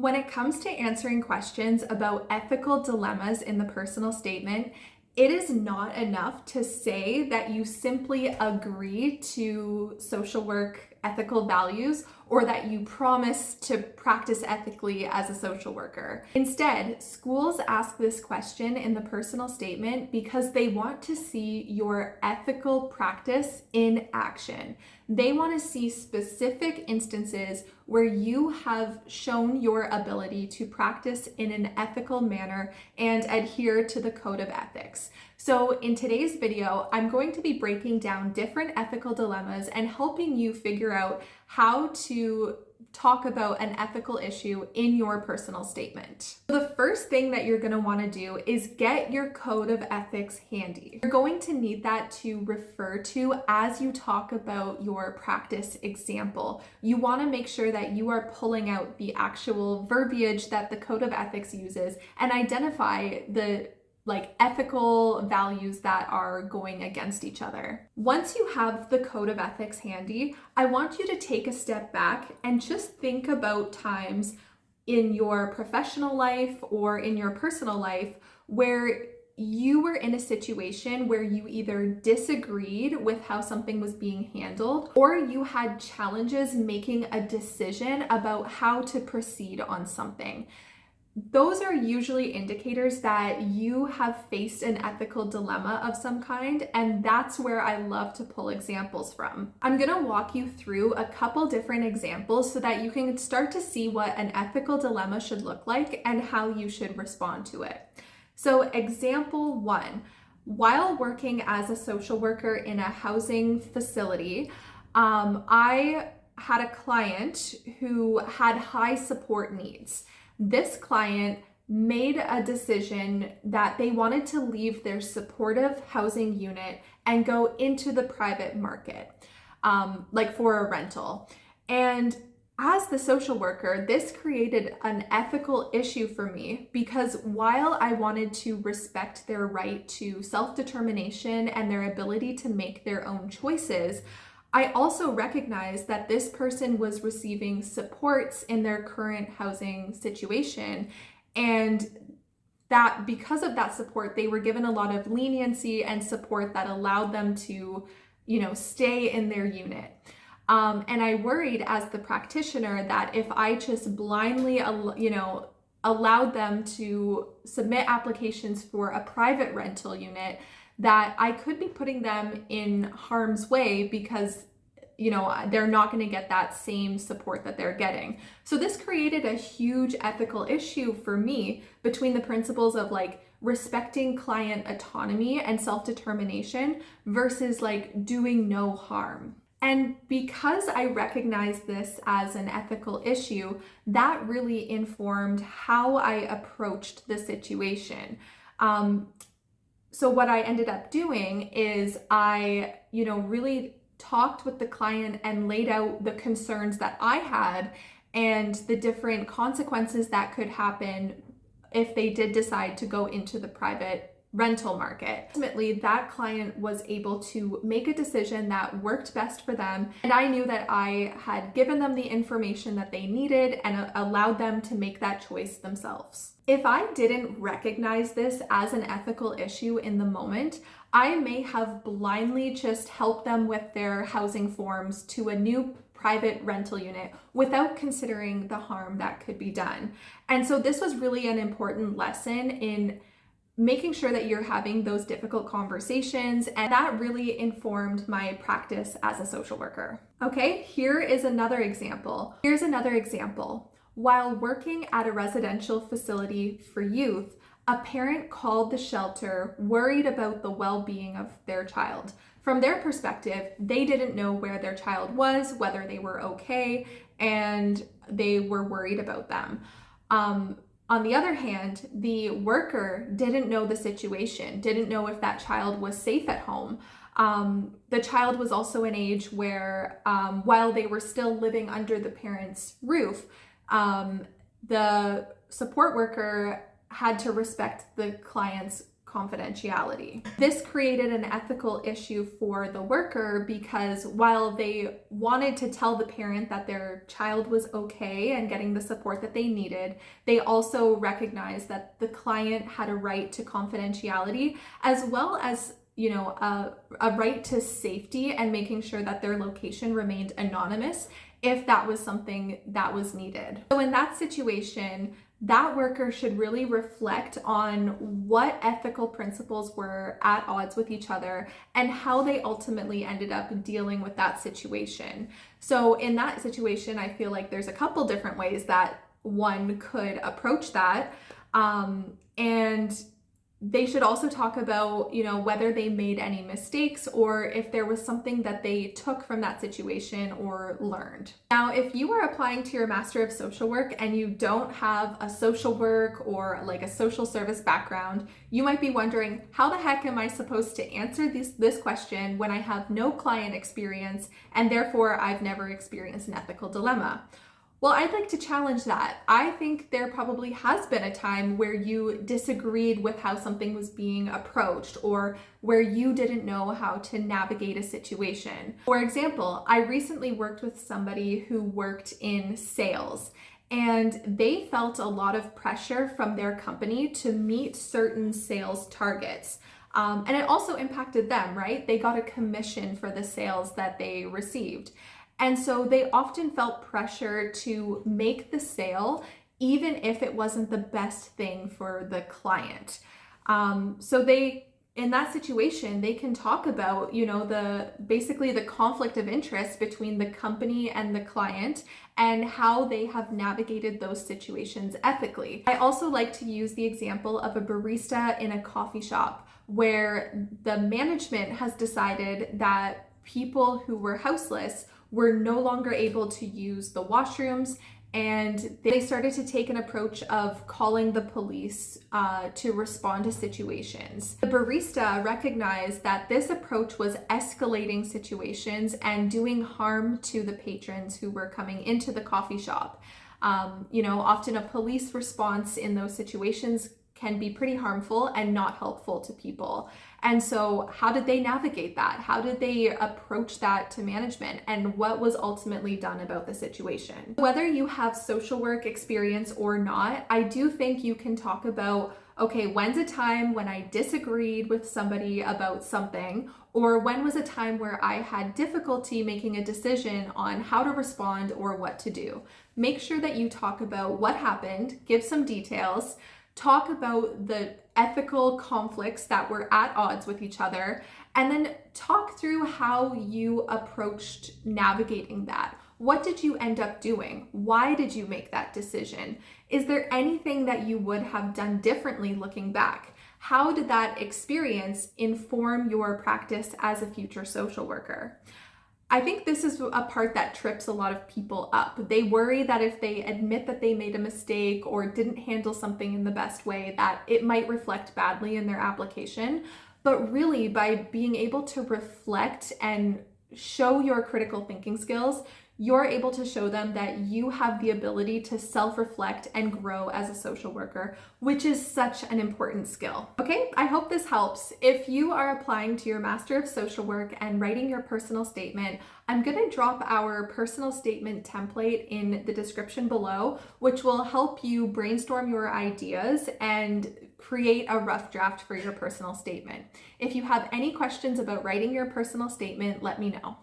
When it comes to answering questions about ethical dilemmas in the personal statement, it is not enough to say that you simply agree to social work ethical values or that you promise to practice ethically as a social worker. Instead, schools ask this question in the personal statement because they want to see your ethical practice in action. They want to see specific instances where you have shown your ability to practice in an ethical manner and adhere to the code of ethics. So in today's video, I'm going to be breaking down different ethical dilemmas and helping you figure out how to talk about an ethical issue in your personal statement. The first thing that you're going to want to do is get your code of ethics handy. You're going to need that to refer to as you talk about your practice example. You want to make sure that you are pulling out the actual verbiage that the code of ethics uses and identify the ethical values that are going against each other. Once you have the code of ethics handy, I want you to take a step back and just think about times in your professional life or in your personal life where you were in a situation where you either disagreed with how something was being handled or you had challenges making a decision about how to proceed on something. Those are usually indicators that you have faced an ethical dilemma of some kind, and that's where I love to pull examples from. I'm going to walk you through a couple different examples so that you can start to see what an ethical dilemma should look like and how you should respond to it. So example 1, while working as a social worker in a housing facility, I had a client who had high support needs. This client made a decision that they wanted to leave their supportive housing unit and go into the private market, for a rental. And as the social worker, this created an ethical issue for me because while I wanted to respect their right to self-determination and their ability to make their own choices, I also recognized that this person was receiving supports in their current housing situation, and that because of that support, they were given a lot of leniency and support that allowed them to, stay in their unit. And I worried as the practitioner that if I just blindly, allowed them to submit applications for a private rental unit, that I could be putting them in harm's way because, they're not going to get that same support that they're getting. So this created a huge ethical issue for me between the principles of respecting client autonomy and self-determination versus doing no harm. And because I recognized this as an ethical issue, that really informed how I approached the situation. So what I ended up doing is I, really talked with the client and laid out the concerns that I had and the different consequences that could happen if they did decide to go into the private rental market. Ultimately, that client was able to make a decision that worked best for them, and I knew that I had given them the information that they needed and allowed them to make that choice themselves. If I didn't recognize this as an ethical issue in the moment, I may have blindly just helped them with their housing forms to a new private rental unit without considering the harm that could be done. And so this was really an important lesson in making sure that you're having those difficult conversations, and that really informed my practice as a social worker. Okay, here's another example. While working at a residential facility for youth, a parent called the shelter worried about the well-being of their child. From their perspective, they didn't know where their child was, whether they were okay, and they were worried about them. On the other hand, the worker didn't know the situation, didn't know if that child was safe at home. The child was also an age where, while they were still living under the parent's roof, the support worker had to respect the client's confidentiality. This created an ethical issue for the worker because while they wanted to tell the parent that their child was okay and getting the support that they needed, they also recognized that the client had a right to confidentiality as well as a right to safety and making sure that their location remained anonymous if that was something that was needed. So in that situation, that worker should really reflect on what ethical principles were at odds with each other and how they ultimately ended up dealing with that situation. So in that situation, I feel like there's a couple different ways that one could approach that. And they should also talk about, whether they made any mistakes or if there was something that they took from that situation or learned. Now, if you are applying to your Master of Social Work and you don't have a social work or like a social service background, you might be wondering, how the heck am I supposed to answer this question when I have no client experience and therefore I've never experienced an ethical dilemma? Well, I'd like to challenge that. I think there probably has been a time where you disagreed with how something was being approached or where you didn't know how to navigate a situation. For example, I recently worked with somebody who worked in sales, and they felt a lot of pressure from their company to meet certain sales targets. And it also impacted them, right? They got a commission for the sales that they received. And so they often felt pressure to make the sale, even if it wasn't the best thing for the client. In that situation, they can talk about, basically the conflict of interest between the company and the client and how they have navigated those situations ethically. I also like to use the example of a barista in a coffee shop where the management has decided that people who were houseless were no longer able to use the washrooms, and they started to take an approach of calling the police to respond to situations. The barista recognized that this approach was escalating situations and doing harm to the patrons who were coming into the coffee shop. Often a police response in those situations can be pretty harmful and not helpful to people. And so how did they navigate that? How did they approach that to management? And what was ultimately done about the situation? Whether you have social work experience or not, I do think you can talk about, okay, when's a time when I disagreed with somebody about something? Or when was a time where I had difficulty making a decision on how to respond or what to do? Make sure that you talk about what happened, give some details, talk about the ethical conflicts that were at odds with each other, and then talk through how you approached navigating that. What did you end up doing? Why did you make that decision? Is there anything that you would have done differently looking back? How did that experience inform your practice as a future social worker? I think this is a part that trips a lot of people up. They worry that if they admit that they made a mistake or didn't handle something in the best way, that it might reflect badly in their application. But really, by being able to reflect and show your critical thinking skills, you're able to show them that you have the ability to self-reflect and grow as a social worker, which is such an important skill. Okay, I hope this helps. If you are applying to your Master of Social Work and writing your personal statement, I'm going to drop our personal statement template in the description below, which will help you brainstorm your ideas and create a rough draft for your personal statement. If you have any questions about writing your personal statement, let me know.